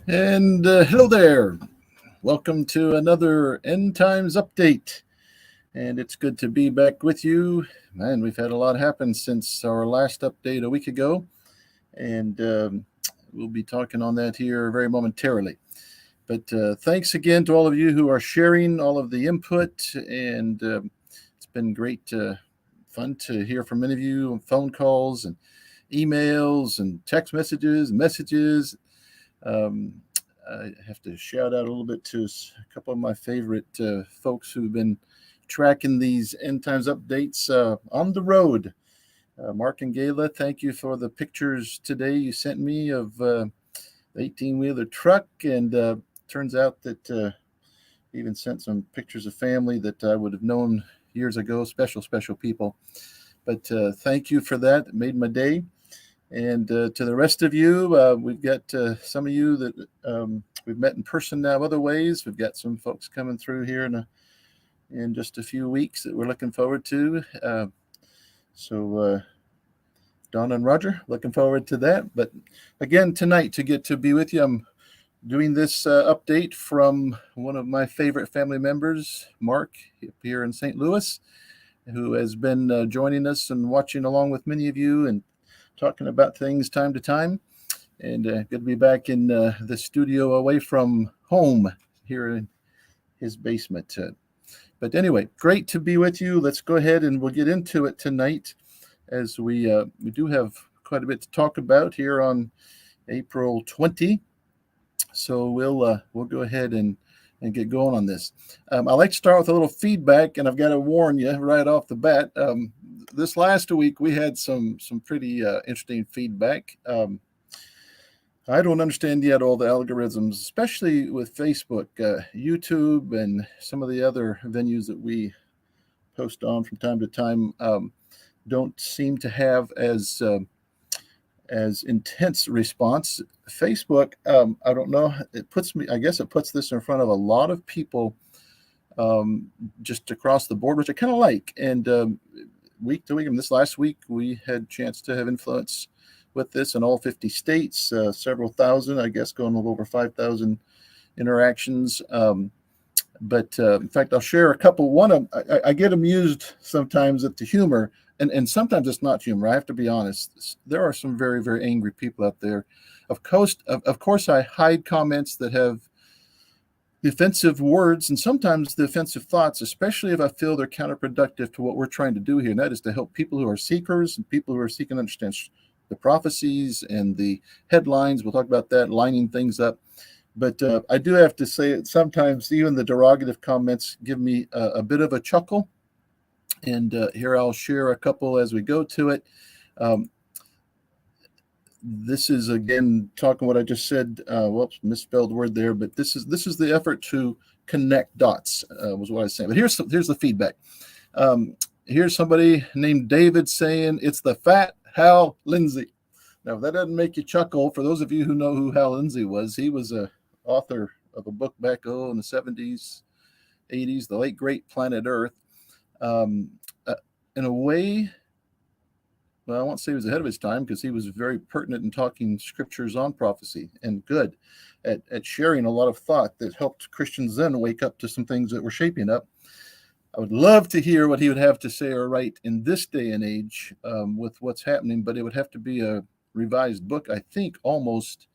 And hello there. Welcome to another End Times update. And it's good to be back with you. Man, we've had a lot happen since our last update a week ago. And we'll be talking on that here very momentarily. But thanks again to all of you who are sharing all of the input. And it's been great, fun to hear from many of you on phone calls and emails and text messages. Um, I have to shout out a little bit to a couple of my favorite folks who've been tracking these end times updates on the road. Mark and Gayla, thank you for the pictures today you sent me of the 18-wheeler truck. And turns out that even sent some pictures of family that I would have known years ago, special people. But thank you for that. It made my day. And to the rest of you, we've got some of you that we've met in person now other ways. We've got some folks coming through here in just a few weeks that we're looking forward to. So Don and Roger, looking forward to that. But again, tonight to get to be with you, I'm doing this update from one of my favorite family members, Mark, here in St. Louis, who has been joining us and watching along with many of you and talking about things time to time. And good to be back in the studio away from home here in his basement. But anyway, great to be with you. Let's go ahead and we'll get into it tonight, as we do have quite a bit to talk about here on April 20. So we'll go ahead and get going on this. I like to start with a little feedback, and I've got to warn you right off the bat. This last week we had some pretty interesting feedback. I don't understand yet all the algorithms, especially with Facebook, YouTube, and some of the other venues that we post on from time to time. Don't seem to have as intense response. Facebook, I don't know. It puts me. I guess it puts this in front of a lot of people, just across the board, which I kind of like. And week to week, and this last week, we had a chance to have influence with this in all 50 states, several thousand, I guess, going a little over 5,000 interactions. But in fact, I'll share a couple. One of I get amused sometimes at the humor, and sometimes it's not humor. I have to be honest. There are some very angry people out there. Of course, I hide comments that have the offensive words and sometimes the offensive thoughts, especially if I feel they're counterproductive to what we're trying to do here, and that is to help people who are seekers and people who are seeking to understand the prophecies and the headlines. We'll talk about that, lining things up. But I do have to say that sometimes even the derogative comments give me a bit of a chuckle. And here I'll share a couple as we go to it. This is again talking what I just said. Whoops, misspelled word there. But this is the effort to connect dots, was what I was saying. But here's the feedback. Here's somebody named David saying it's the fat Hal Lindsey. Now, if that doesn't make you chuckle, for those of you who know who Hal Lindsey was, he was a author of a book back in the 70s, 80s, The Late Great Planet Earth. In a way, well, I won't say he was ahead of his time, because he was very pertinent in talking scriptures on prophecy, and good at sharing a lot of thought that helped Christians then wake up to some things that were shaping up. I would love to hear what he would have to say or write in this day and age, with what's happening, but it would have to be a revised book, I think, almost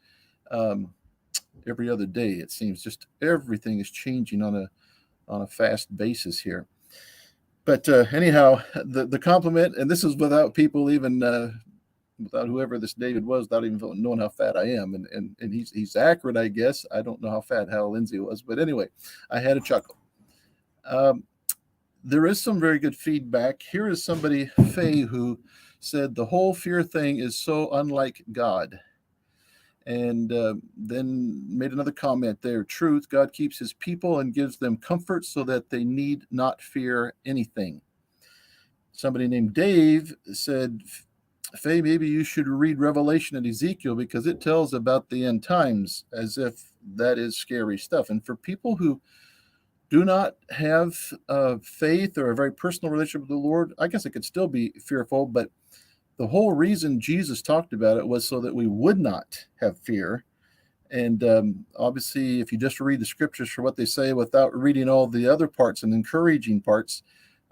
every other day. It seems just everything is changing on a fast basis here. But anyhow, the compliment, and this is without people even without whoever this David was, without even knowing how fat I am, and he's accurate, I guess. I don't know how fat Hal Lindsey was, but anyway, I had a chuckle. There is some very good feedback. Here is somebody, Faye, who said the whole fear thing is so unlike God. And then made another comment there. Truth, God keeps his people and gives them comfort so that they need not fear anything. Somebody named Dave said, Faye, maybe you should read Revelation and Ezekiel, because it tells about the end times, as if that is scary stuff. And for people who do not have faith or a very personal relationship with the Lord, I guess it could still be fearful, but the whole reason Jesus talked about it was so that we would not have fear. And obviously, if you just read the scriptures for what they say without reading all the other parts and encouraging parts,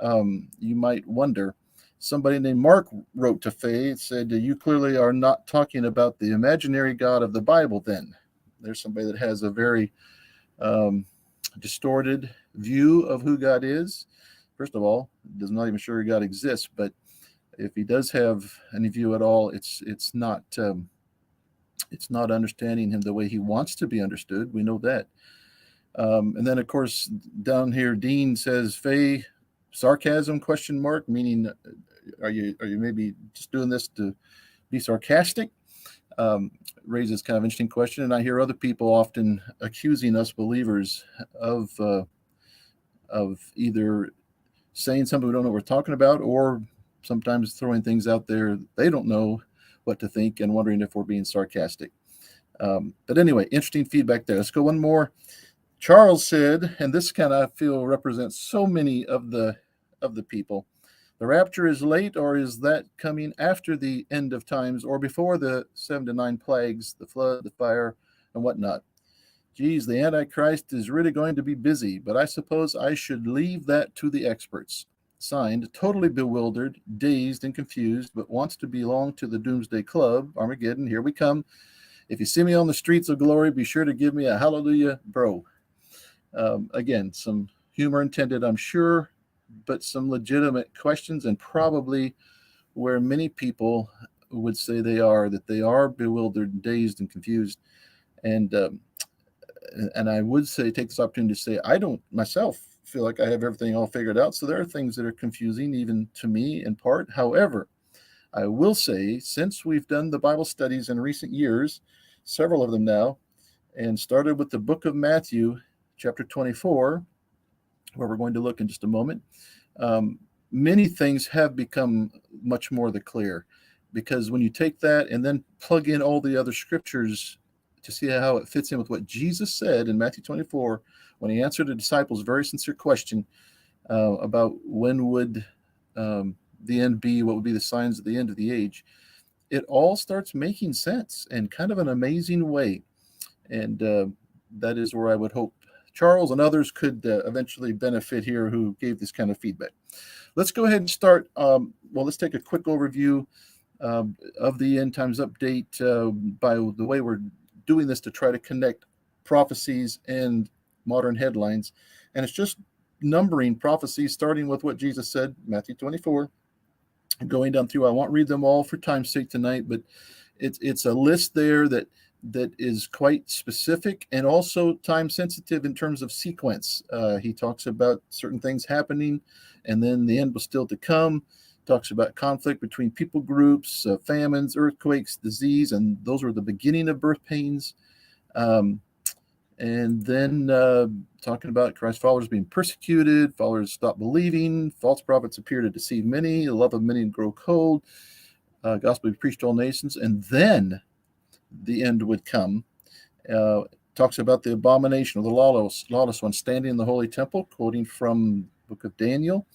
you might wonder. Somebody named Mark wrote to Faye, said, "You clearly are not talking about the imaginary God of the Bible then." There's somebody that has a very distorted view of who God is. First of all, does not even sure God exists, but if he does have any view at all, it's not understanding him the way he wants to be understood. We know that. And then, of course, down here, Dean says, "Faye, sarcasm?" Question mark. Meaning, are you maybe just doing this to be sarcastic? Raises kind of interesting question. And I hear other people often accusing us believers of either saying something we don't know what we're talking about, or sometimes throwing things out there they don't know what to think and wondering if we're being sarcastic. But anyway, interesting feedback there. Let's go one more. Charles said, and this kind of I feel represents so many of the people. The rapture is late, or is that coming after the end of times, or before the 7 to 9 plagues, the flood, the fire, and whatnot? Geez, the Antichrist is really going to be busy, but I suppose I should leave that to the experts. Signed, totally bewildered, dazed, and confused, but wants to belong to the Doomsday Club. Armageddon, here we come. If you see me on the streets of glory, be sure to give me a hallelujah, bro. Again, some humor intended, I'm sure, but some legitimate questions, and probably where many people would say they are bewildered, dazed, and confused. And I would say, take this opportunity to say, I don't myself feel like I have everything all figured out. So there are things that are confusing even to me in part. However, I will say, since we've done the Bible studies in recent years, several of them now, and started with the book of Matthew, chapter 24, where we're going to look in just a moment, many things have become much more the clear. Because when you take that and then plug in all the other scriptures to see how it fits in with what Jesus said in Matthew 24, when he answered the disciples' very sincere question about when would the end be, what would be the signs of the end of the age, it all starts making sense in kind of an amazing way. And that is where I would hope Charles and others could eventually benefit here who gave this kind of feedback. Let's go ahead and start. Let's take a quick overview of the End Times Update by the way we're doing this to try to connect prophecies and modern headlines. And it's just numbering prophecies, starting with what Jesus said, Matthew 24, going down through. I won't read them all for time's sake tonight, but it's a list there that is quite specific and also time sensitive in terms of sequence. He talks about certain things happening, and then the end was still to come. Talks about conflict between people groups, famines, earthquakes, disease, and those were the beginning of birth pains. And then talking about Christ's followers being persecuted, followers stop believing, false prophets appear to deceive many, the love of many grow cold, gospel be preached to all nations, and then the end would come. Talks about the abomination of the lawless one standing in the holy temple, quoting from the book of Daniel.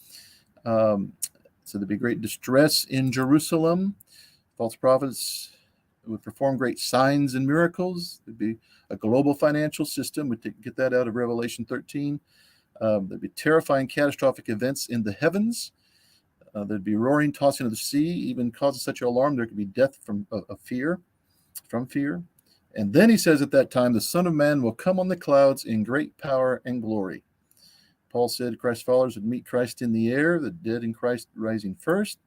So there'd be great distress in Jerusalem. False prophets would perform great signs and miracles. There'd be a global financial system. We get that out of Revelation 13. There'd be terrifying, catastrophic events in the heavens. There'd be roaring, tossing of the sea, even causing such an alarm there could be death from fear. And then he says at that time, the Son of Man will come on the clouds in great power and glory. Paul said Christ's followers would meet Christ in the air, the dead in Christ rising first.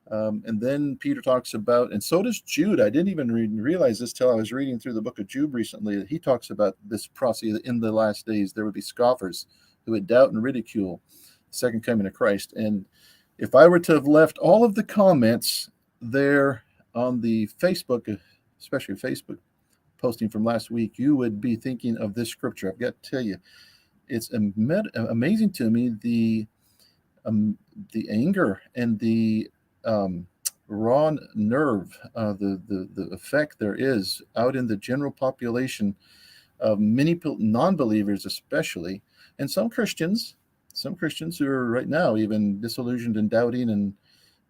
And then Peter talks about, and so does Jude. I didn't even realize this till I was reading through the book of Jude recently, that he talks about this prophecy in the last days. There would be scoffers who would doubt and ridicule the second coming of Christ. And if I were to have left all of the comments there on the Facebook, especially Facebook posting from last week, you would be thinking of this scripture. I've got to tell you, it's amazing to me the anger and the raw nerve, the effect there is out in the general population of many non-believers, especially, and some Christians who are right now even disillusioned and doubting and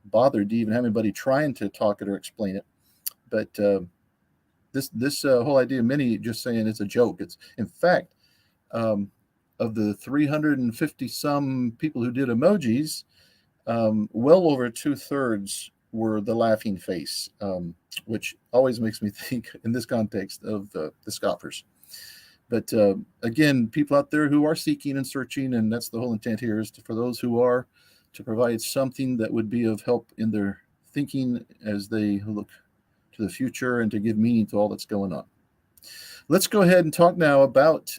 bothered to even have anybody trying to talk it or explain it. But this whole idea of many just saying it's a joke. It's in fact, of the 350 some people who did emojis, well over 2/3 were the laughing face, which always makes me think in this context of the scoffers. But again, people out there who are seeking and searching, and that's the whole intent here, is for those who are, to provide something that would be of help in their thinking as they look to the future and to give meaning to all that's going on. Let's go ahead and talk now about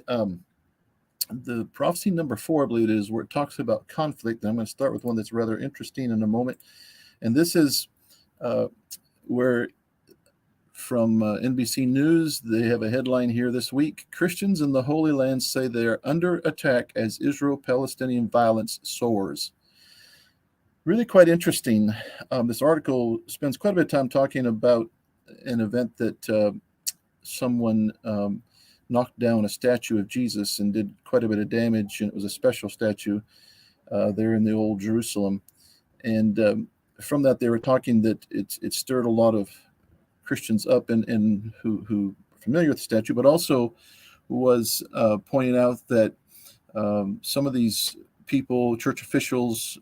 the prophecy number 4, I believe it is, where it talks about conflict. And I'm going to start with one that's rather interesting in a moment. And this is where, from NBC News, they have a headline here this week: Christians in the Holy Land say they are under attack as Israel-Palestinian violence soars. Really quite interesting. This article spends quite a bit of time talking about an event that someone knocked down a statue of Jesus and did quite a bit of damage, and it was a special statue there in the old Jerusalem. And from that, they were talking that it stirred a lot of Christians up and who are familiar with the statue, but also was pointing out that some of these people, church officials,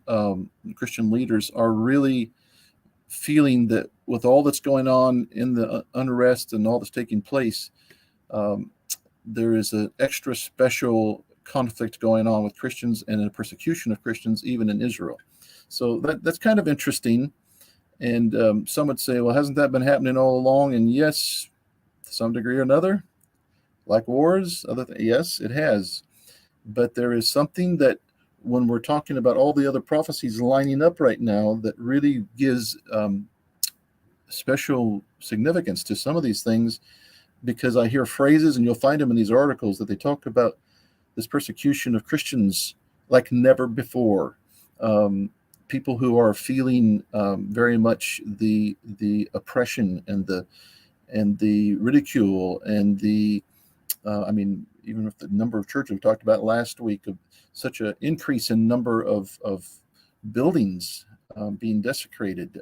Christian leaders, are really feeling that with all that's going on in the unrest and all that's taking place, there is an extra special conflict going on with Christians and a persecution of Christians even in Israel. So that's kind of interesting. And some would say, well, hasn't that been happening all along? And yes, to some degree or another, like wars, yes, it has. But there is something that, when we're talking about all the other prophecies lining up right now, that really gives special significance to some of these things, because I hear phrases, and you'll find them in these articles, that they talk about this persecution of Christians like never before. People who are feeling very much the oppression and the ridicule and the even with the number of churches we talked about last week, of such an increase in number of buildings being desecrated,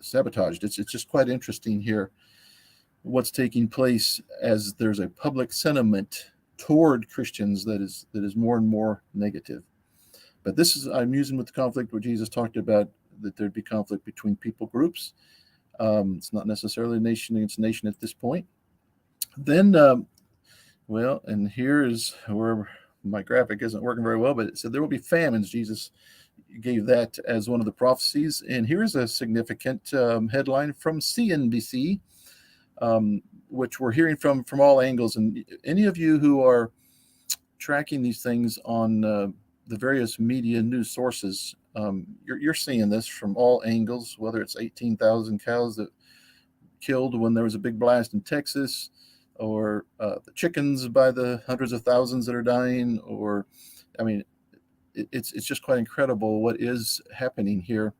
sabotaged. It's just quite interesting here what's taking place, as there's a public sentiment toward Christians that is more and more negative. But this is, I'm using with the conflict where Jesus talked about that there'd be conflict between people groups. It's not necessarily nation against nation at this point. Then, and here is where my graphic isn't working very well, but it said there will be famines. Jesus gave that as one of the prophecies. And here's a significant headline from CNBC, which we're hearing from all angles. And any of you who are tracking these things on the various media news sources, you're seeing this from all angles, whether it's 18,000 cows that killed when there was a big blast in Texas, or the chickens by the hundreds of thousands that are dying, or, I mean, it's just quite incredible what is happening here,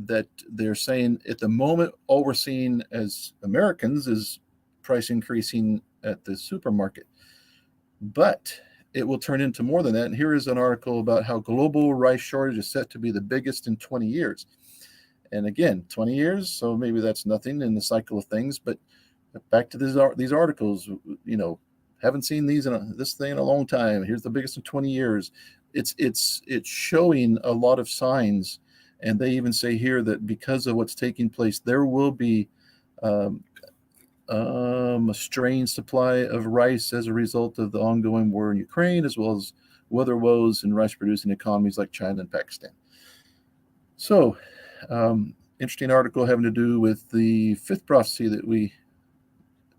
that they're saying at the moment, all we're seeing as Americans is price increasing at the supermarket. But it will turn into more than that. And here is an article about how global rice shortage is set to be the biggest in 20 years. And again, 20 years, so maybe that's nothing in the cycle of things. But back to these articles, haven't seen this thing in a long time. Here's the biggest in 20 years. It's showing a lot of signs. And they even say here that because of what's taking place, there will be a strained supply of rice as a result of the ongoing war in Ukraine, as well as weather woes in rice-producing economies like China and Pakistan. So, interesting article having to do with the 5th prophecy that we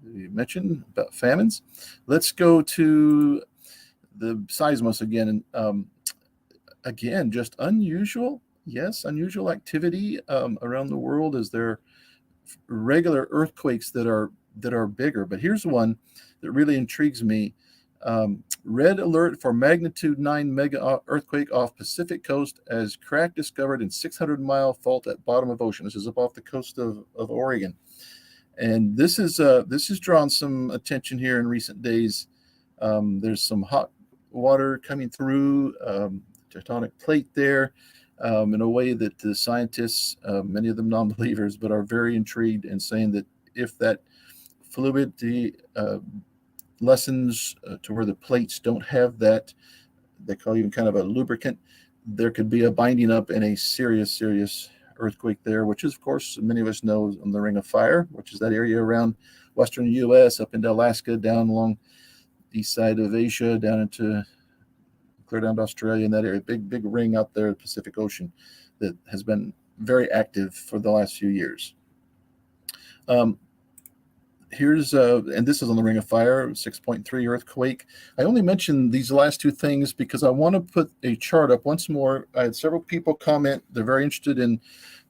mentioned about famines. Let's go to the seismos again. And again, just unusual. Yes, unusual activity around the world, as there regular earthquakes that are bigger. But here's one that really intrigues me. Red alert for magnitude 9 mega earthquake off Pacific coast as crack discovered in 600-mile fault at bottom of ocean. This is up off the coast of Oregon. And this has drawn some attention here in recent days. There's some hot water coming through tectonic plate there. In a way that the scientists, many of them non-believers, but are very intrigued and saying that if that fluidity lessens to where the plates don't have that, they call even kind of a lubricant, there could be a binding up and a serious earthquake there, which is, of course, many of us know on the Ring of Fire, which is that area around western U.S. up into Alaska, down along the east side of Asia, down into clear down to Australia, in that area, big ring out there, the Pacific Ocean, that has been very active for the last few years. Here's and this is on the Ring of Fire, 6.3 earthquake. I only mentioned these last two things because I want to put a chart up once more. I had several people comment. They're very interested in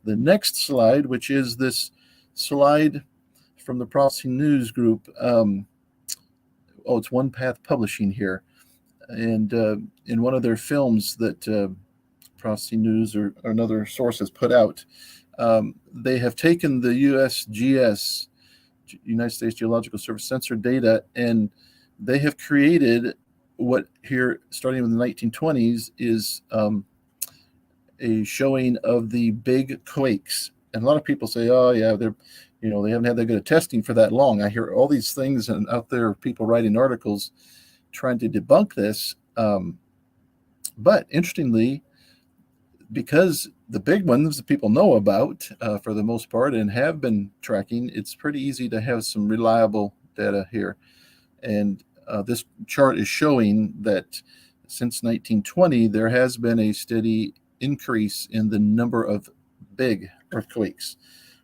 the next slide, which is this slide from the Prophecy News group. It's One Path Publishing here. And in one of their films that Prophecy News or another source has put out, they have taken the USGS, United States Geological Service sensor data, and they have created what here, starting in the 1920s, is a showing of the big quakes. And a lot of people say, "Oh, yeah, they haven't had that good of testing for that long." I hear all these things, and out there, people writing articles trying to debunk this. But interestingly, because the big ones that people know about for the most part and have been tracking, it's pretty easy to have some reliable data here. And this chart is showing that since 1920, there has been a steady increase in the number of big earthquakes,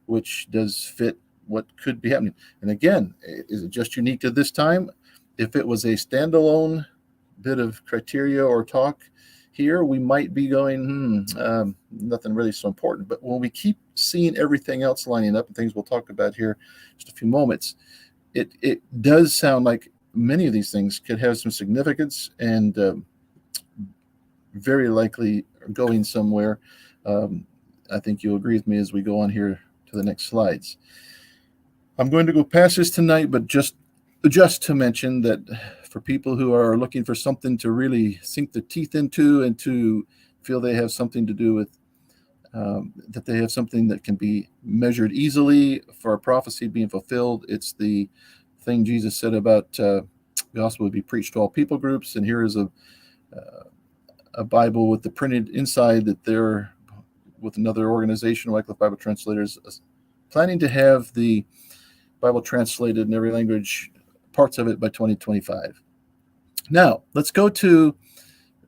which does fit what could be happening. And again, is it just unique to this time? If it was a standalone bit of criteria or talk here, we might be going, nothing really so important. But when we keep seeing everything else lining up and things we'll talk about here in just a few moments, it does sound like many of these things could have some significance and very likely going somewhere. I think you'll agree with me as we go on here to the next slides. I'm going to go past this tonight, but just to mention that for people who are looking for something to really sink their teeth into and to feel they have something to do with, that they have something that can be measured easily for a prophecy being fulfilled, it's the thing Jesus said about the gospel would be preached to all people groups. And here is a Bible with the printed inside that they're with another organization, Wycliffe Bible Translators, planning to have the Bible translated in every language, parts of it, by 2025. Now, let's go to,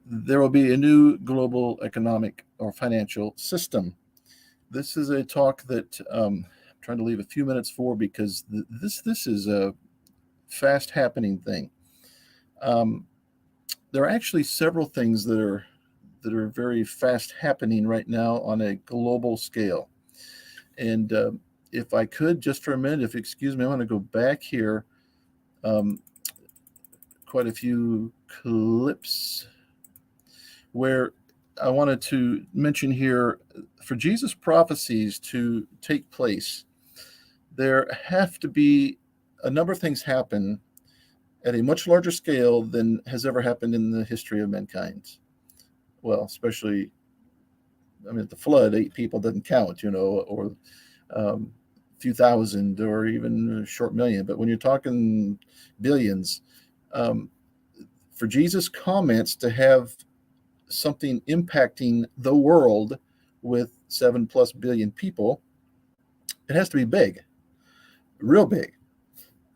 there will be a new global economic or financial system. This is a talk that I'm trying to leave a few minutes for because this is a fast happening thing. There are actually several things that are very fast happening right now on a global scale. And if I could, just for a minute, if you excuse me, I want to go back here. Quite a few clips where I wanted to mention here, for Jesus' prophecies to take place, there have to be a number of things happen at a much larger scale than has ever happened in the history of mankind. Well, especially, at the flood, 8 people doesn't count, or a few thousand or even a short million. But when you're talking billions, for Jesus' comments to have something impacting the world with 7+ billion people, it has to be big, real big.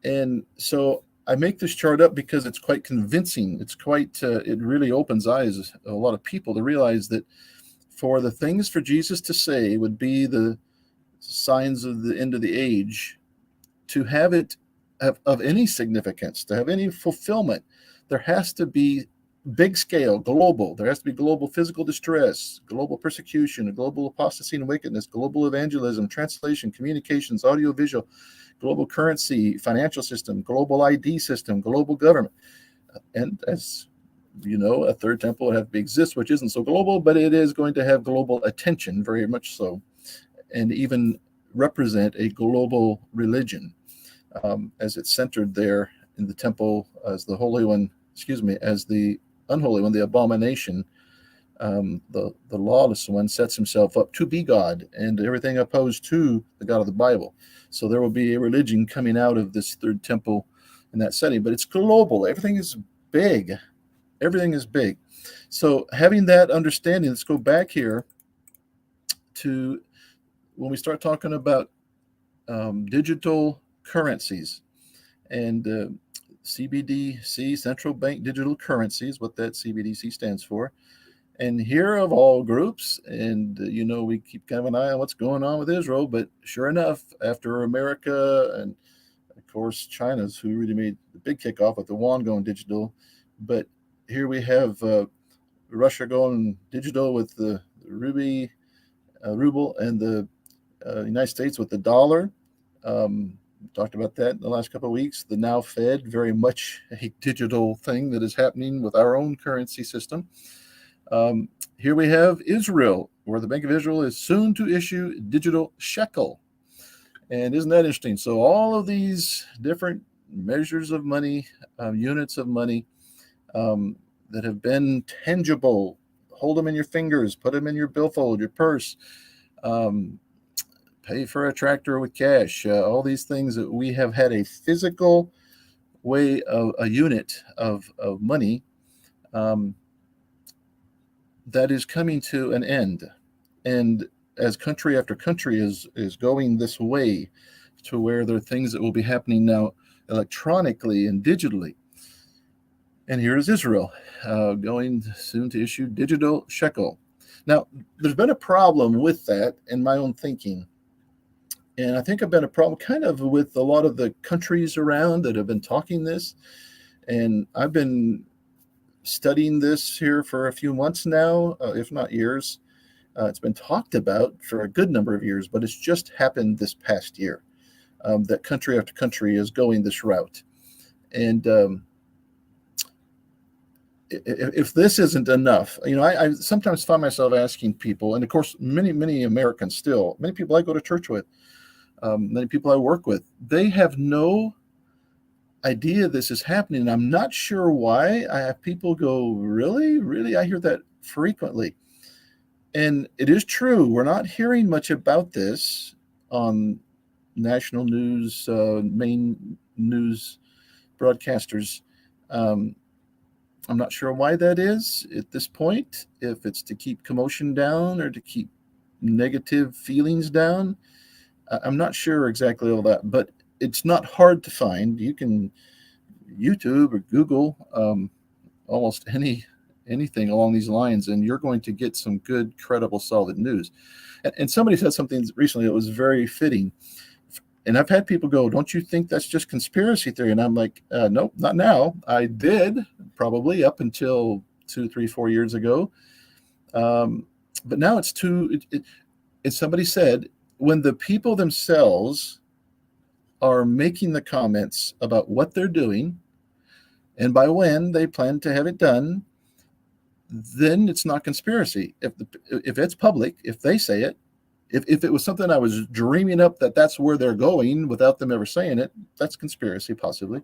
And so I make this chart up because it's quite convincing. It's quite, it really opens eyes a lot of people to realize that for the things for Jesus to say would be the signs of the end of the age, to have it of any significance, to have any fulfillment, there has to be big scale, global. There has to be global physical distress, global persecution, global apostasy and wickedness, global evangelism, translation, communications, audiovisual, global currency, financial system, global ID system, global government. And as you know, a third temple would have to exist, which isn't so global, but it is going to have global attention, very much so, and even represent a global religion, as it's centered there in the temple as the holy one, as the unholy one, the abomination, The lawless one sets himself up to be God, and everything opposed to the God of the Bible. So there will be a religion coming out of this third temple in that setting, but it's global. Everything is big. Everything is big. So having that understanding, let's go back here to when we start talking about digital currencies and CBDC, central bank digital currencies, what that CBDC stands for. And here of all groups, and we keep kind of an eye on what's going on with Israel, but sure enough, after America and of course China's, who really made the big kickoff with the yuan going digital, but here we have Russia going digital with the ruble, and the United States with the dollar. Talked about that in the last couple of weeks. The now Fed, very much a digital thing that is happening with our own currency system. Here we have Israel, where the Bank of Israel is soon to issue digital shekel. And isn't that interesting? So all of these different measures of money, units of money that have been tangible, hold them in your fingers, put them in your billfold, your purse, pay for a tractor with cash, all these things that we have had a physical way of a unit of money that is coming to an end. And as country after country is going this way to where there are things that will be happening now electronically and digitally. And here is Israel going soon to issue digital shekel. Now, there's been a problem with that in my own thinking. And I think I've been a problem kind of with a lot of the countries around that have been talking this. And I've been studying this here for a few months now, if not years. It's been talked about for a good number of years, but it's just happened this past year that country after country is going this route. And if this isn't enough, I sometimes find myself asking people, and of course, many Americans still, many people I go to church with, many people I work with, they have no idea this is happening. And I'm not sure why. I have people go, really? Really? I hear that frequently. And it is true. We're not hearing much about this on national news, main news broadcasters. I'm not sure why that is at this point, if it's to keep commotion down or to keep negative feelings down. I'm not sure exactly all that, but it's not hard to find. You can YouTube or Google almost anything along these lines, and you're going to get some good, credible, solid news. And somebody said something recently that was very fitting. And I've had people go, don't you think that's just conspiracy theory? And I'm like, nope, not now. I did probably up until 2, 3, 4 years ago. But now it's too, and somebody said, when the people themselves are making the comments about what they're doing and by when they plan to have it done, then it's not conspiracy. If it's public, if they say it, if it was something I was dreaming up that's where they're going without them ever saying it, that's conspiracy possibly.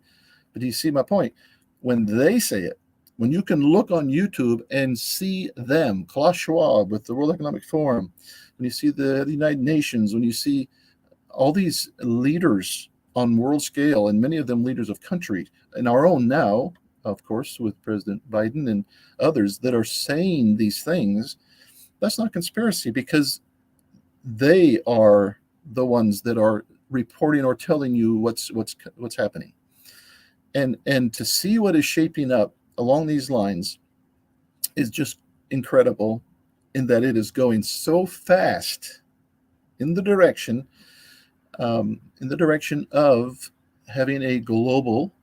But do you see my point? When they say it, when you can look on YouTube and see them, Klaus Schwab with the World Economic Forum, when you see the United Nations, when you see all these leaders on world scale, and many of them leaders of countries, and our own now, of course, with President Biden and others that are saying these things, that's not conspiracy, because they are the ones that are reporting or telling you what's happening. And to see what is shaping up along these lines is just incredible, in that it is going so fast in the direction of having a global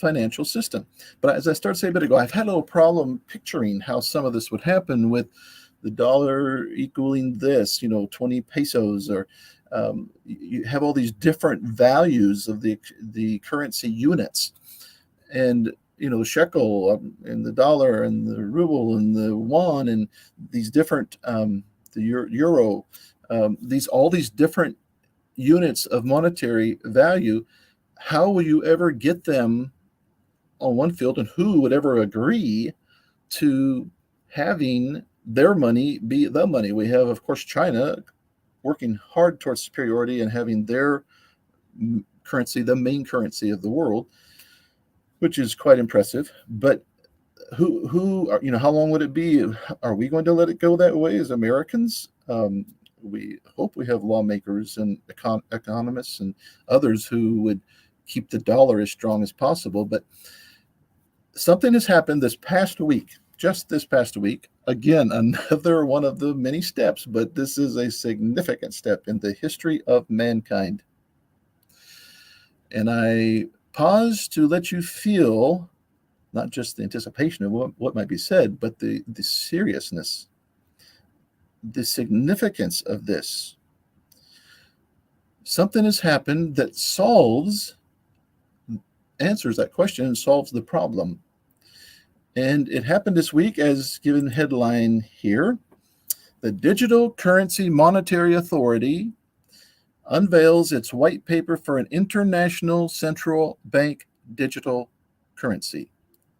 financial system. But as I started to say a bit ago, I've had a little problem picturing how some of this would happen with the dollar equaling this, 20 pesos, or you have all these different values of the currency units. And the shekel and the dollar and the ruble and the yuan and these different the euro, all these different units of monetary value. How will you ever get them on one field, and who would ever agree to having their money be the money. We have, of course, China working hard towards superiority and having their currency the main currency of the world, which is quite impressive. But how long would it be? Are we going to let it go that way as Americans? We hope we have lawmakers and economists and others who would keep the dollar as strong as possible. But something has happened just this past week. Again, another one of the many steps, but this is a significant step in the history of mankind. And I pause to let you feel not just the anticipation of what might be said, but the seriousness, the significance of this. Something has happened that answers that question and solves the problem. And it happened this week as given headline here. The Digital Currency Monetary Authority unveils its white paper for an international central bank digital currency.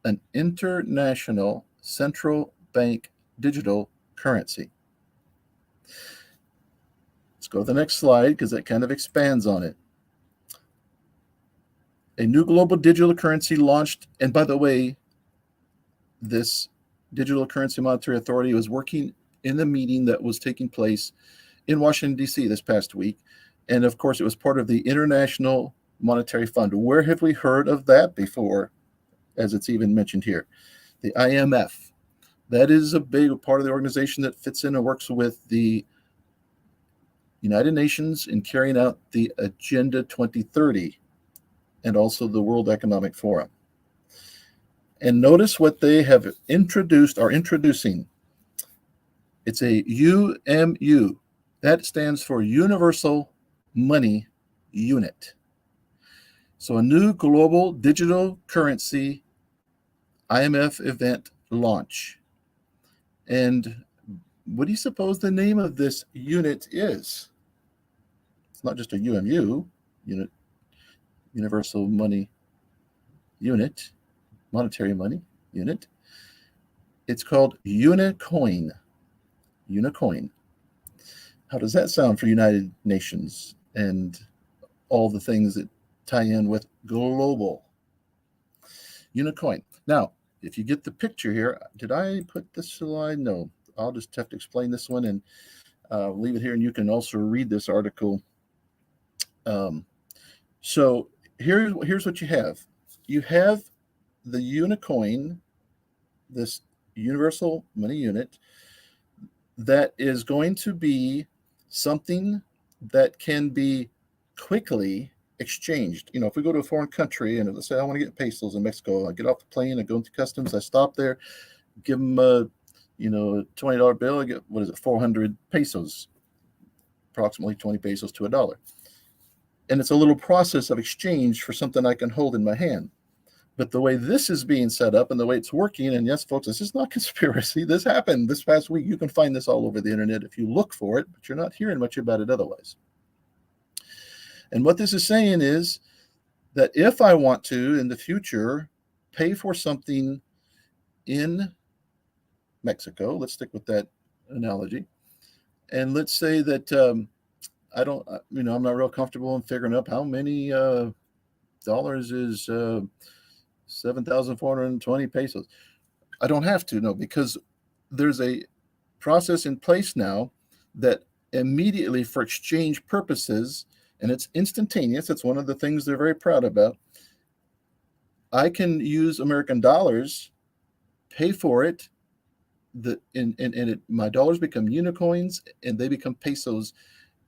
An international central bank digital currency. Let's go to the next slide because that kind of expands on it. A new global digital currency launched, and by the way, this Digital Currency Monetary Authority was working in the meeting that was taking place in Washington, D.C. this past week. And of course, it was part of the International Monetary Fund. Where have we heard of that before, as it's even mentioned here? The IMF. That is a big part of the organization that fits in and works with the United Nations in carrying out the Agenda 2030 and also the World Economic Forum. And notice what they have introducing. It's a UMU. That stands for Universal Money Unit. So a new global digital currency IMF event launch. And what do you suppose the name of this unit is? It's not just a UMU, Universal Money Unit, monetary money unit. It's called Unicoin. Unicoin. How does that sound for United Nations and all the things that tie in with global? Unicoin. Now, if you get the picture here, did I put this slide? No, I'll just have to explain this one and leave it here, and you can also read this article. So here's what you have. You have the Unicoin, this universal money unit, that is going to be something that can be quickly exchanged. If we go to a foreign country and let's say I want to get pesos in Mexico, I get off the plane, I go into customs, I stop there, give them a $20 bill, I get 400 pesos, approximately 20 pesos to $1. And it's a little process of exchange for something I can hold in my hand. But the way this is being set up and the way it's working, and yes, folks, this is not conspiracy. This happened this past week. You can find this all over the internet if you look for it, but you're not hearing much about it otherwise. And what this is saying is that if I want to, in the future, pay for something in Mexico, let's stick with that analogy, and let's say that I'm not real comfortable in figuring up how many dollars is 7,420 pesos. I don't have to, no, because there's a process in place now that immediately for exchange purposes, and it's instantaneous. It's one of the things they're very proud about. I can use American dollars, pay for it, my dollars become unicoins and they become pesos,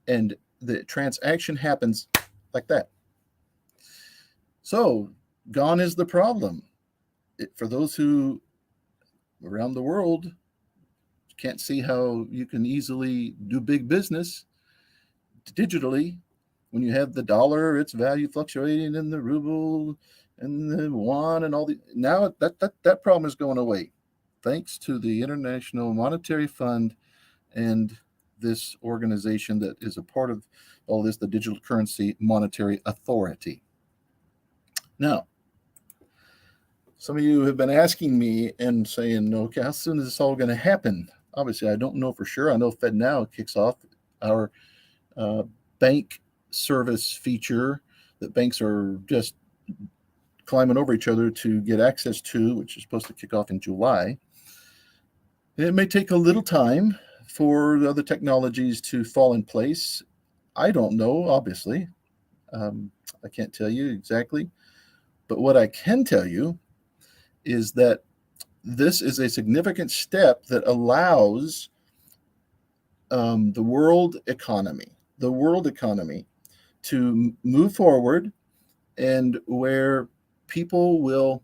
and the transaction happens like that. So gone is the problem. For those who around the world can't see how you can easily do big business digitally, when you have the dollar, its value fluctuating in the ruble and the yuan and all the, now that problem is going away thanks to the International Monetary Fund and this organization that is a part of all this, the Digital Currency Monetary Authority. Now, some of you have been asking me and saying, okay, how soon is this all going to happen? obviously, I don't know for sure. I know Fed Now kicks off our bank service feature that banks are just climbing over each other to get access to, which is supposed to kick off in July. It may take a little time for the other technologies to fall in place. I don't know, obviously. I can't tell you exactly. But what I can tell you is that this is a significant step that allows the world economy to move forward, and where people will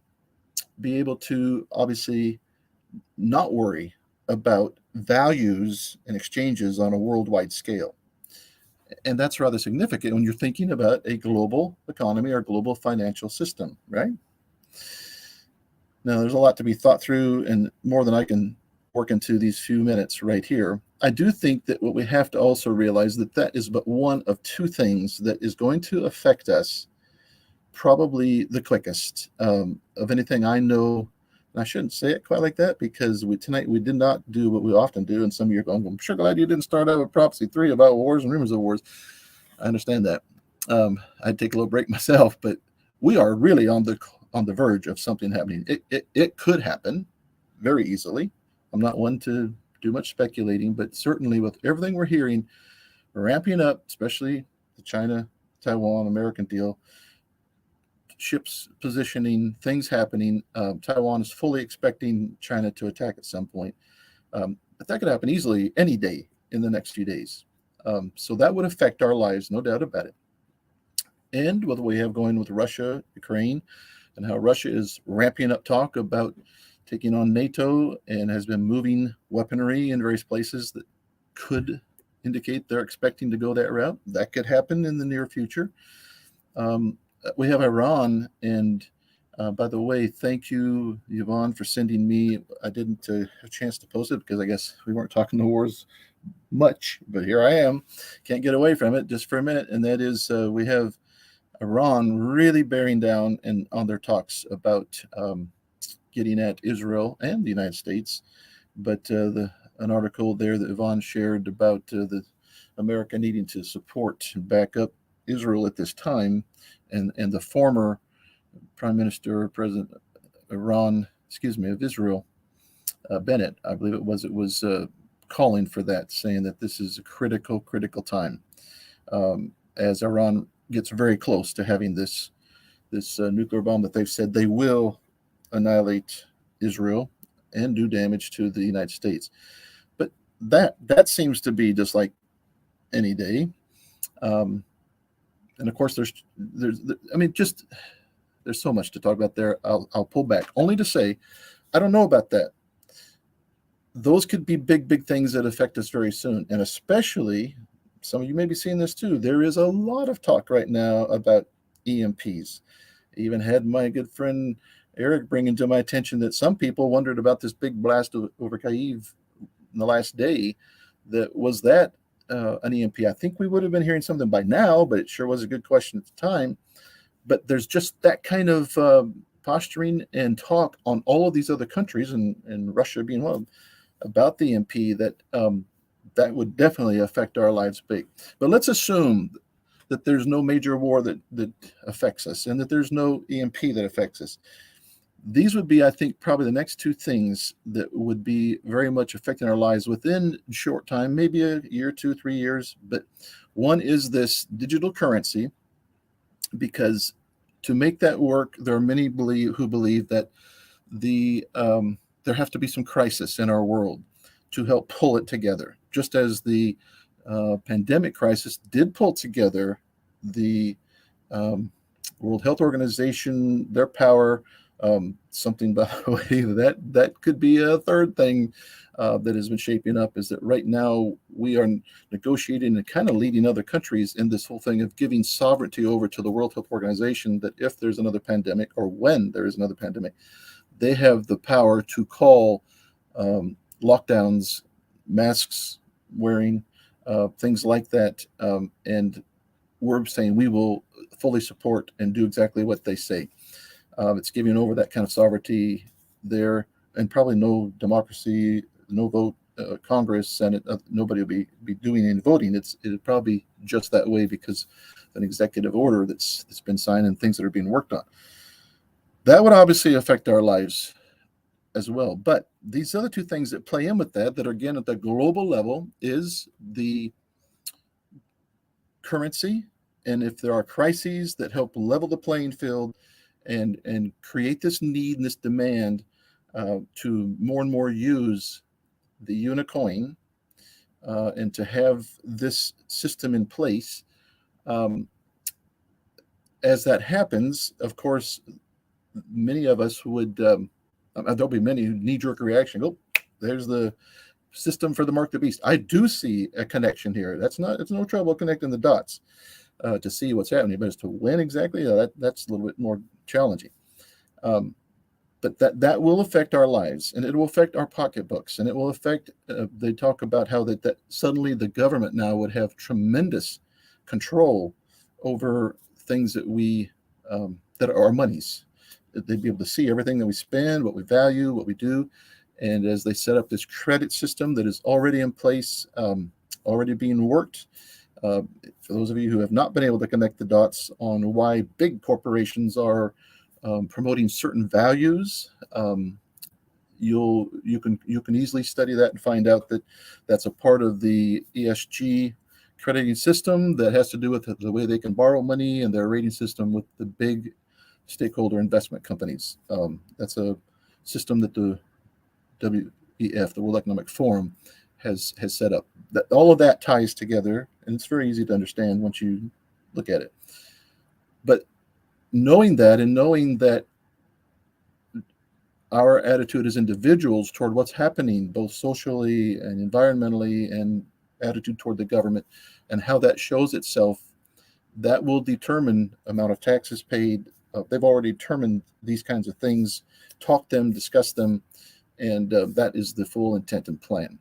be able to obviously not worry about values and exchanges on a worldwide scale. And that's rather significant when you're thinking about a global economy or global financial system, right? Now, there's a lot to be thought through, and more than I can work into these few minutes right here. I do think that what we have to also realize that is but one of two things that is going to affect us probably the quickest of anything I know. And I shouldn't say it quite like that, because tonight we did not do what we often do. And some of you are going, I'm sure glad you didn't start out with Prophecy 3 about wars and rumors of wars. I understand that. I'd take a little break myself, but we are really on the verge of something happening. It could happen very easily. I'm not one to do much speculating, but certainly with everything we're hearing, ramping up, especially the China, Taiwan, American deal, ships positioning, things happening. Taiwan is fully expecting China to attack at some point. But that could happen easily any day in the next few days. So that would affect our lives, no doubt about it. And what we have going with Russia, Ukraine, and how Russia is ramping up talk about taking on NATO and has been moving weaponry in various places that could indicate they're expecting to go that route. That could happen in the near future. We have Iran, and by the way, thank you, Yvonne, for sending me. I didn't have a chance to post it because I guess we weren't talking the wars much, but here I am. Can't get away from it just for a minute, and that is we have Iran really bearing down and on their talks about getting at Israel and the United States. But an article there that Yvonne shared about the America needing to support and back up Israel at this time, and the former Prime Minister, President of Israel, Bennett, I believe it was calling for that, saying that this is a critical time as Iran gets very close to having this nuclear bomb that they've said they will annihilate Israel and do damage to the United States. But that seems to be just like any day. And of course, there's so much to talk about there. I'll pull back only to say, I don't know about that. Those could be big things that affect us very soon. And especially, some of you may be seeing this too, there is a lot of talk right now about EMPs. I even had my good friend Eric bringing to my attention that some people wondered about this big blast over Kyiv in the last day. Was that an EMP? I think we would have been hearing something by now, but it sure was a good question at the time. But there's just that kind of posturing and talk on all of these other countries, and Russia being one of them, about the EMP that would definitely affect our lives big. But let's assume that there's no major war that affects us, and that there's no EMP that affects us. These would be, I think, probably the next two things that would be very much affecting our lives within a short time, maybe a year, 2, 3 years. But one is this digital currency, because to make that work, there are many who believe that there have to be some crisis in our world to help pull it together, just as the pandemic crisis did pull together the World Health Organization, their power. Something, by the way, that could be a third thing that has been shaping up, is that right now we are negotiating and kind of leading other countries in this whole thing of giving sovereignty over to the World Health Organization, that if there's another pandemic, or when there is another pandemic, they have the power to call lockdowns, masks wearing, things like that. And we're saying we will fully support and do exactly what they say. It's giving over that kind of sovereignty there, and probably no democracy, no vote Congress, Senate, nobody will be doing any voting. It'll probably just that way because of an executive order that's been signed and things that are being worked on. That would obviously affect our lives as well. But these other two things that play in with that are again at the global level is the currency, and if there are crises that help level the playing field and create this need and this demand to more and more use the Unicoin and to have this system in place. As that happens, of course, many of us would, there'll be many knee-jerk reaction. Oh, there's the system for the mark the beast. I do see a connection here. It's no trouble connecting the dots to see what's happening, but as to when exactly, that's a little bit more challenging. But that will affect our lives, and it will affect our pocketbooks, and it will affect. They talk about how that suddenly the government now would have tremendous control over things that we that are our monies. They'd be able to see everything that we spend, what we value, what we do. And as they set up this credit system that is already in place, already being worked, for those of you who have not been able to connect the dots on why big corporations are promoting certain values, you can easily study that and find out that that's a part of the ESG crediting system that has to do with the way they can borrow money and their rating system with the big stakeholder investment companies. That's a system that the WEF, the World Economic Forum, has set up. That all of that ties together, and it's very easy to understand once you look at it. But knowing that, and knowing that our attitude as individuals toward what's happening, both socially and environmentally, and attitude toward the government, and how that shows itself, that will determine amount of taxes paid. They've already determined these kinds of things, talk them, discuss them, and that is the full intent and plan.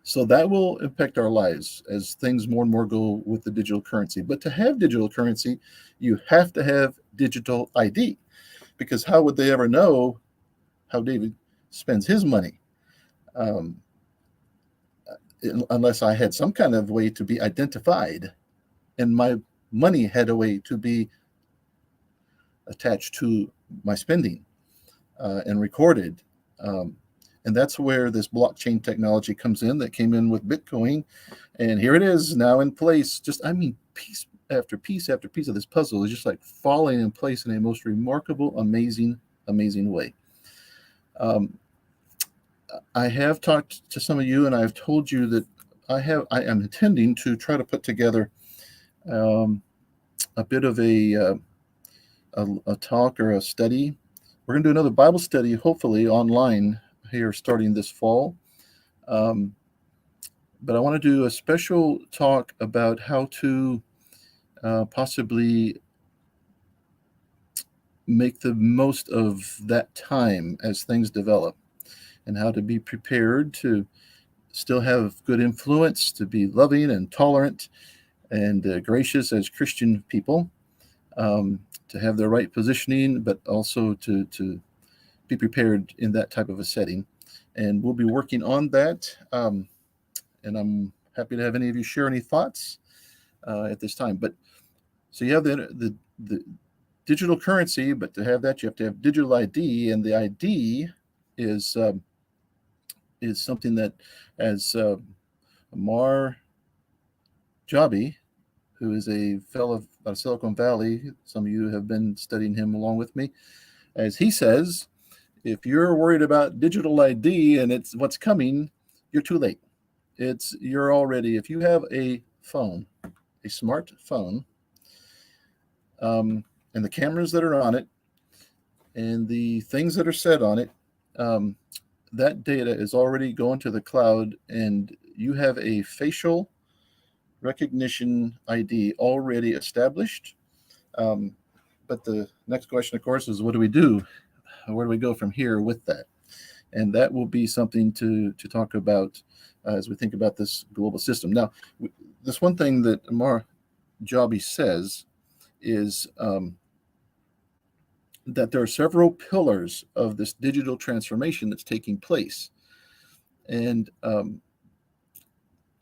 So that will impact our lives as things more and more go with the digital currency. But to have digital currency, you have to have digital ID, because how would they ever know how David spends his money unless I had some kind of way to be identified and my money had a way to be attached to my spending and recorded. And that's where this blockchain technology comes in, that came in with Bitcoin. And here it is now in place. Piece after piece after piece of this puzzle is just like falling in place in a most remarkable, amazing way. I have talked to some of you, and I've told you that I am intending to try to put together a bit of a talk or a study. We're going to do another Bible study, hopefully online here starting this fall. But I want to do a special talk about how to possibly make the most of that time as things develop, and how to be prepared to still have good influence, to be loving and tolerant and gracious as Christian people, to have the right positioning, but also to be prepared in that type of a setting. And we'll be working on that. And I'm happy to have any of you share any thoughts at this time. But so you have the digital currency, but to have that, you have to have digital ID, and the ID is something that, as Amar Jabi, who is a fellow out of Silicon Valley, some of you have been studying him along with me, as he says, if you're worried about digital ID and it's what's coming, you're too late. You're already, if you have a phone, a smart phone, and the cameras that are on it, and the things that are said on it, that data is already going to the cloud, and you have a facial recognition ID already established. But the next question, of course, is what do we do? Where do we go from here with that? And that will be something to talk about as we think about this global system. Now, this one thing that Amar Jabi says is that there are several pillars of this digital transformation that's taking place. And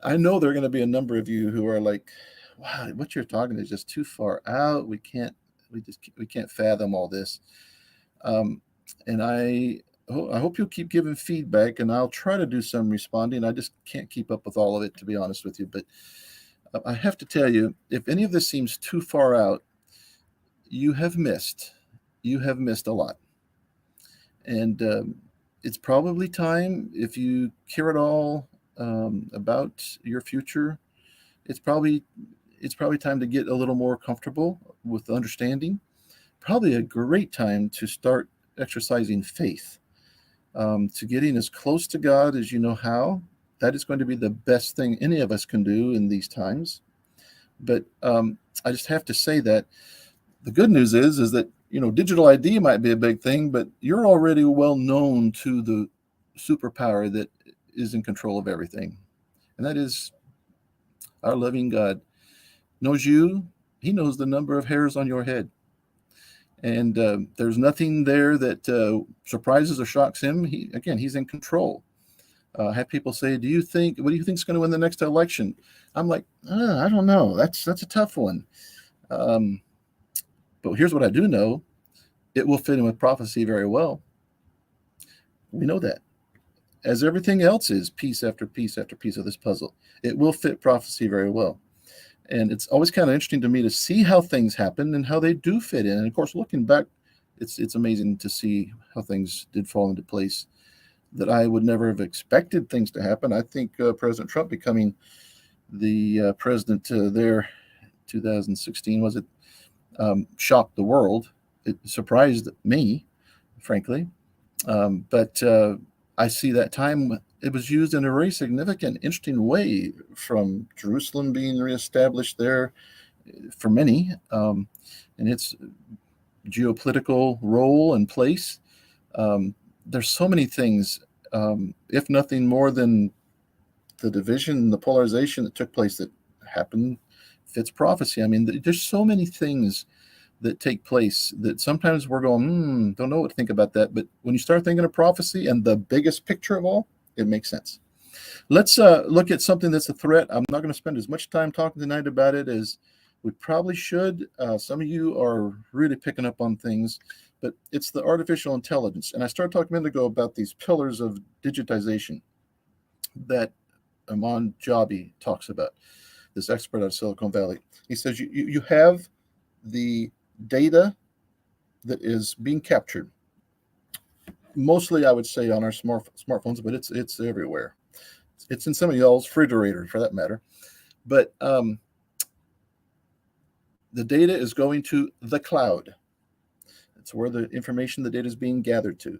I know there are going to be a number of you who are like, wow, what you're talking is just too far out. We can't fathom all this. And I hope you'll keep giving feedback, and I'll try to do some responding. I just can't keep up with all of it, to be honest with you. But I have to tell you, if any of this seems too far out, you have missed. You have missed a lot. And it's probably time, if you care at all about your future, it's probably time to get a little more comfortable with understanding. Probably a great time to start exercising faith, to getting as close to God as you know how. That is going to be the best thing any of us can do in these times. But I just have to say that the good news is that, digital ID might be a big thing, but you're already well known to the superpower that is in control of everything, and that is our loving God. Knows you. He knows the number of hairs on your head. And there's nothing there that surprises or shocks him. He's in control. I have people say, what do you think is going to win the next election? I'm like, I don't know. That's a tough one. But here's what I do know. It will fit in with prophecy very well. We know that. As everything else is, piece after piece after piece of this puzzle, it will fit prophecy very well. And it's always kind of interesting to me to see how things happen and how they do fit in. And of course, looking back, it's amazing to see how things did fall into place that I would never have expected things to happen. I think President Trump becoming the president there, 2016, was it, shocked the world. It surprised me, frankly. But I see that time it was used in a very significant, interesting way, from Jerusalem being reestablished there for many, and its geopolitical role and place. There's so many things, if nothing more than the division, the polarization that took place that happened fits prophecy. I mean, there's so many things that take place that sometimes we're going, don't know what to think about that. But when you start thinking of prophecy and the biggest picture of all, it makes sense. Let's look at something that's a threat. I'm not going to spend as much time talking tonight about it as we probably should. Some of you are really picking up on things, but it's the artificial intelligence. And I started talking a minute ago about these pillars of digitization that Aman Jabi talks about, this expert out of Silicon Valley. He says you have the data that is being captured, mostly I would say on our smartphones, but it's everywhere. It's in some of y'all's refrigerators, for that matter. But the data is going to the cloud. It's where the information, the data is being gathered to.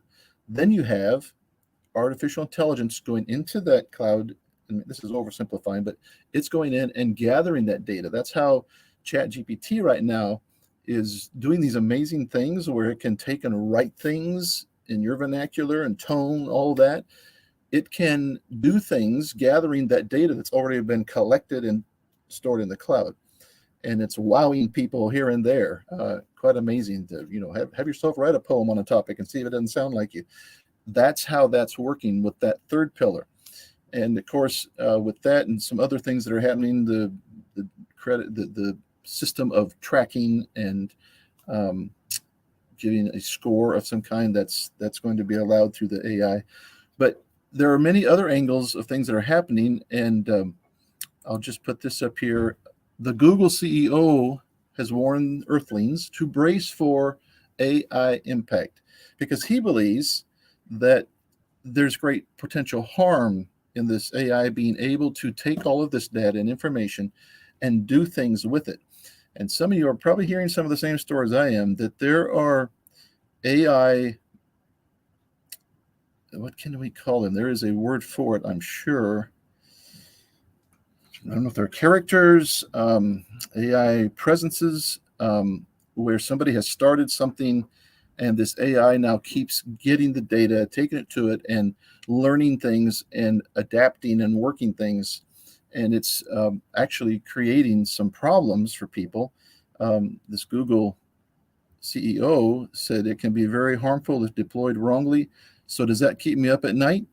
Then you have artificial intelligence going into that cloud. And this is oversimplifying, but it's going in and gathering that data. That's how ChatGPT right now is doing these amazing things where it can take and write things in your vernacular and tone, all that. It can do things gathering that data that's already been collected and stored in the cloud. And it's wowing people here and there. Quite amazing to, have yourself write a poem on a topic and see if it doesn't sound like you. That's how that's working with that third pillar. And of course, with that and some other things that are happening, the system of tracking and giving a score of some kind that's going to be allowed through the AI. But there are many other angles of things that are happening, and I'll just put this up here. The Google CEO has warned Earthlings to brace for AI impact because he believes that there's great potential harm in this AI being able to take all of this data and information and do things with it. And some of you are probably hearing some of the same stories I am, that there are AI, what can we call them? There is a word for it, I'm sure. I don't know if they're characters, AI presences, where somebody has started something and this AI now keeps getting the data, taking it to it, and learning things and adapting and working things. And it's actually creating some problems for people. This Google CEO said it can be very harmful if deployed wrongly. So does that keep me up at night?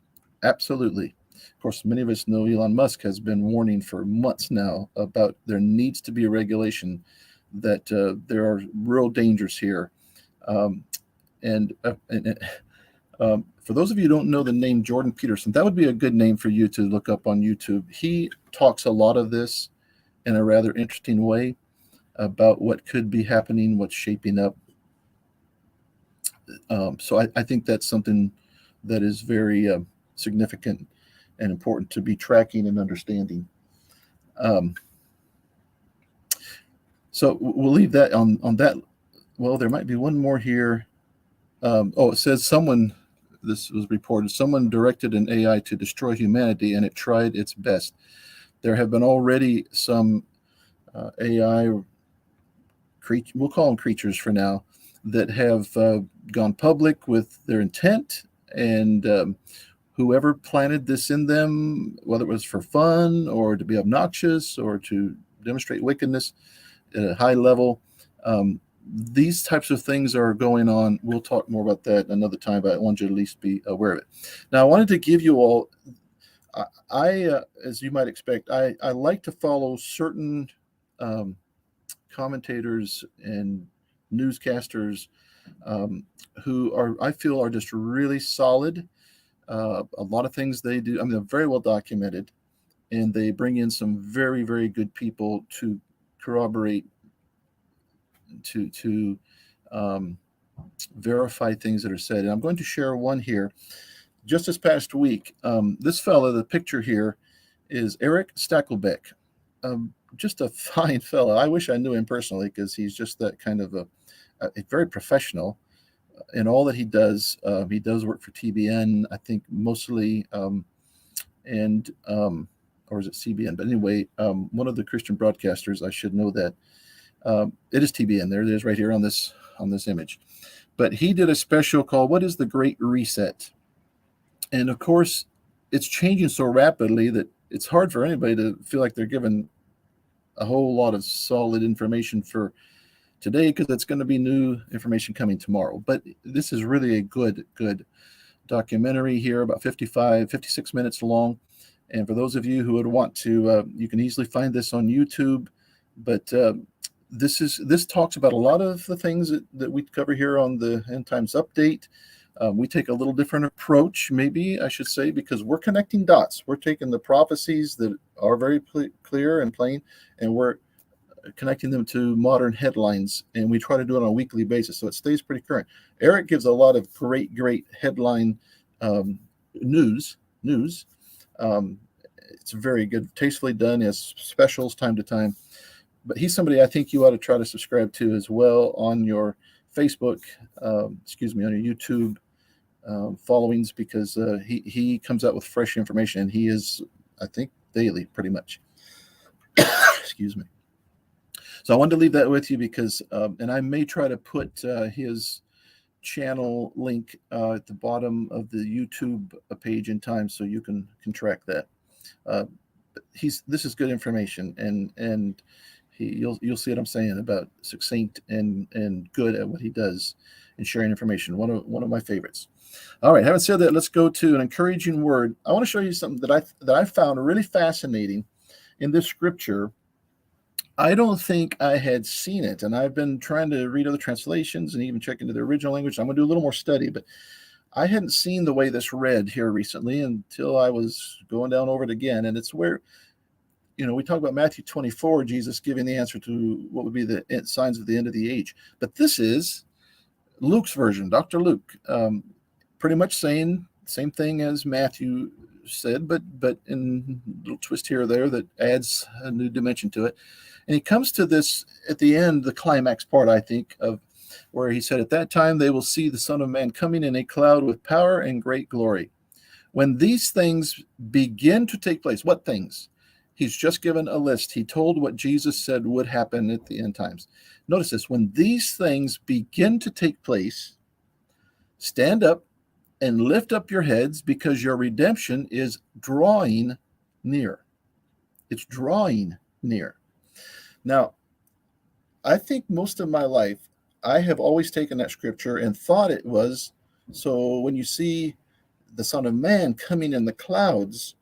Absolutely. Of course, many of us know Elon Musk has been warning for months now about there needs to be a regulation, that there are real dangers here. Um, and for those of you who don't know the name Jordan Peterson, that would be a good name for you to look up on YouTube. He talks a lot of this in a rather interesting way about what could be happening, what's shaping up. So I think that's something that is very significant and important to be tracking and understanding. So we'll leave that on that. Well, there might be one more here. It says this was reported, someone directed an AI to destroy humanity, and it tried its best. There have been already some AI, we'll call them creatures for now, that have gone public with their intent, and whoever planted this in them, whether it was for fun or to be obnoxious or to demonstrate wickedness at a high level, these types of things are going on. We'll talk more about that another time, but I want you to at least be aware of it. Now, I wanted to give you all, as you might expect, I like to follow certain commentators and newscasters who I feel are just really solid. A lot of things they do, they're very well documented, and they bring in some very, very good people to corroborate, to verify things that are said. And I'm going to share one here. Just this past week, this fellow, the picture here, is Eric Stackelbeck. Just a fine fellow. I wish I knew him personally, because he's just that kind of a very professional in all that he does. He does work for TBN, I think, mostly, or is it CBN? But anyway, one of the Christian broadcasters. I should know that. It is TBN. There it is, right here on this image. But he did a special called "What is the Great Reset?" And of course, it's changing so rapidly that it's hard for anybody to feel like they're given a whole lot of solid information for today, because it's going to be new information coming tomorrow. But this is really a good documentary here, about 56 minutes long. And for those of you who would want to, you can easily find this on YouTube. But this talks about a lot of the things that we cover here on the End Times Update. We take a little different approach, maybe I should say, because we're connecting dots. We're taking the prophecies that are very clear and plain, and we're connecting them to modern headlines, and we try to do it on a weekly basis, so it stays pretty current. Eric gives a lot of great headline news. It's very good, tastefully done. He has specials time to time. But he's somebody I think you ought to try to subscribe to as well on your Facebook, on your YouTube followings, because he comes out with fresh information, and he is, I think, daily pretty much. Excuse me. So I wanted to leave that with you, because, and I may try to put his channel link at the bottom of the YouTube page in time, so you can track that. This is good information, and you'll see what I'm saying about succinct and good at what he does in sharing information. One of my favorites. All right, having said that, let's go to an encouraging word. I want to show you something that I found really fascinating in this scripture. I don't think I had seen it, and I've been trying to read other translations and even check into the original language. I'm going to do a little more study, but I hadn't seen the way this read here recently until I was going down over it again. And it's where, we talk about Matthew 24, Jesus giving the answer to what would be the signs of the end of the age. But this is Luke's version, Dr. Luke, pretty much saying the same thing as Matthew said, but in a little twist here or there that adds a new dimension to it. And he comes to this at the end, the climax part, I think, of where he said, "At that time they will see the Son of Man coming in a cloud with power and great glory." When these things begin to take place, what things? He's just given a list. He told what Jesus said would happen at the end times. Notice this: when these things begin to take place, stand up and lift up your heads, because your redemption is drawing near. It's drawing near. Now, I think most of my life, I have always taken that scripture and thought it was, so when you see the Son of Man coming in the clouds,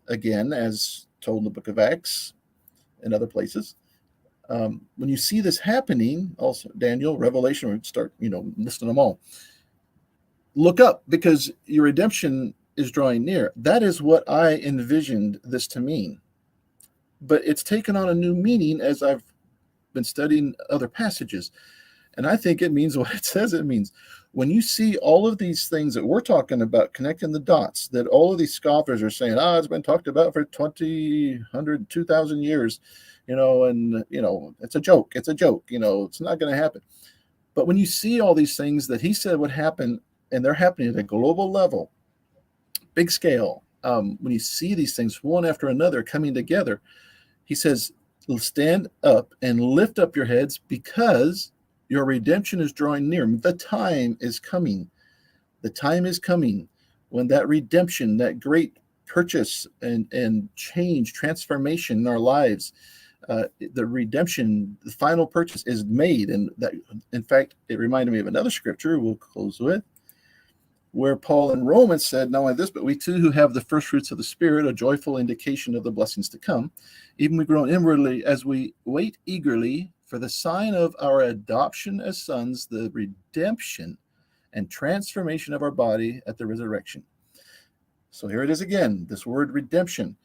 again, as told in the book of Acts and other places. When you see this happening, also Daniel, Revelation, we start, listing them all. Look up, because your redemption is drawing near. That is what I envisioned this to mean. But it's taken on a new meaning as I've been studying other passages. And I think it means what it says it means. When you see all of these things that we're talking about, connecting the dots, that all of these scoffers are saying, it's been talked about for 20, 100, 2,000 years, and, it's a joke. It's a joke. It's not going to happen. But when you see all these things that he said would happen, and they're happening at a global level, big scale, when you see these things one after another coming together, he says, stand up and lift up your heads, because your redemption is drawing near. The time is coming. The time is coming when that redemption, that great purchase and change, transformation in our lives, the redemption, the final purchase is made. And that, in fact, it reminded me of another scripture we'll close with, where Paul in Romans said, not only this, but we too who have the first fruits of the Spirit, a joyful indication of the blessings to come, even we groan inwardly as we wait eagerly for the sign of our adoption as sons, the redemption and transformation of our body at the resurrection. So here it is again, this word redemption.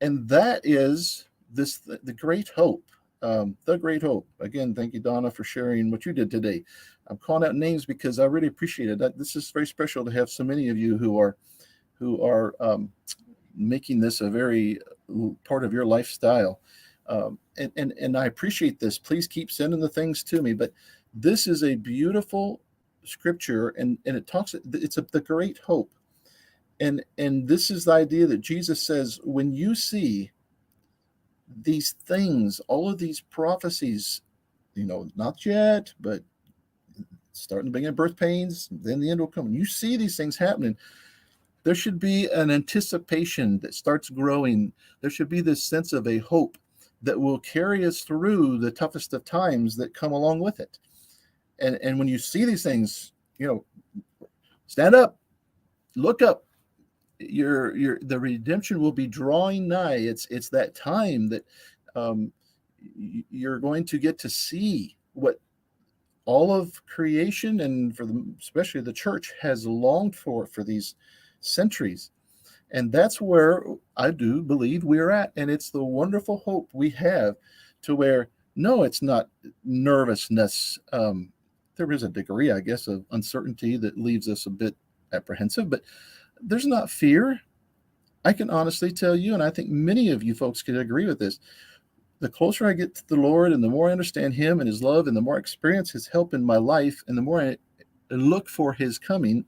And that is the great hope. The great hope. Again, thank you, Donna, for sharing what you did today. I'm calling out names because I really appreciate it. This is very special to have so many of you who are making this a very part of your lifestyle. And I appreciate this. Please keep sending the things to me. But this is a beautiful scripture, and it talks. It's the great hope, and this is the idea that Jesus says, when you see these things, all of these prophecies, not yet, but starting to bring in birth pains, then the end will come. When you see these things happening, there should be an anticipation that starts growing. There should be this sense of a hope that will carry us through the toughest of times that come along with it. And when you see these things, stand up, look up. The redemption will be drawing nigh. It's that time that you're going to get to see what all of creation, and especially the church, has longed for these centuries. And that's where I do believe we're at. And it's the wonderful hope we have, to where, no, it's not nervousness. There is a degree, I guess, of uncertainty that leaves us a bit apprehensive, but there's not fear. I can honestly tell you, and I think many of you folks could agree with this, the closer I get to the Lord, and the more I understand him and his love, and the more I experience his help in my life, and the more I look for his coming,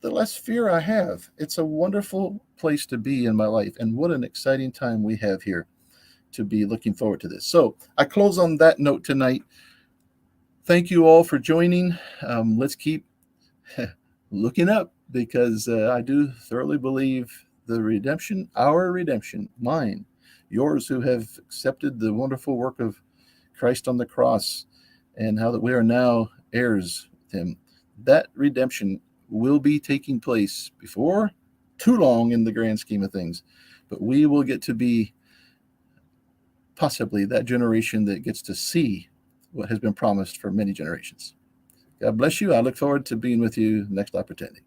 the less fear I have. It's a wonderful place to be in my life. And what an exciting time we have here to be looking forward to this. So I close on that note tonight. Thank you all for joining. Let's keep looking up, because I do thoroughly believe the redemption, our redemption, mine, yours, who have accepted the wonderful work of Christ on the cross, and how that we are now heirs with him, that redemption will be taking place before too long in the grand scheme of things. But we will get to be possibly that generation that gets to see what has been promised for many generations. God bless you. I look forward to being with you next opportunity.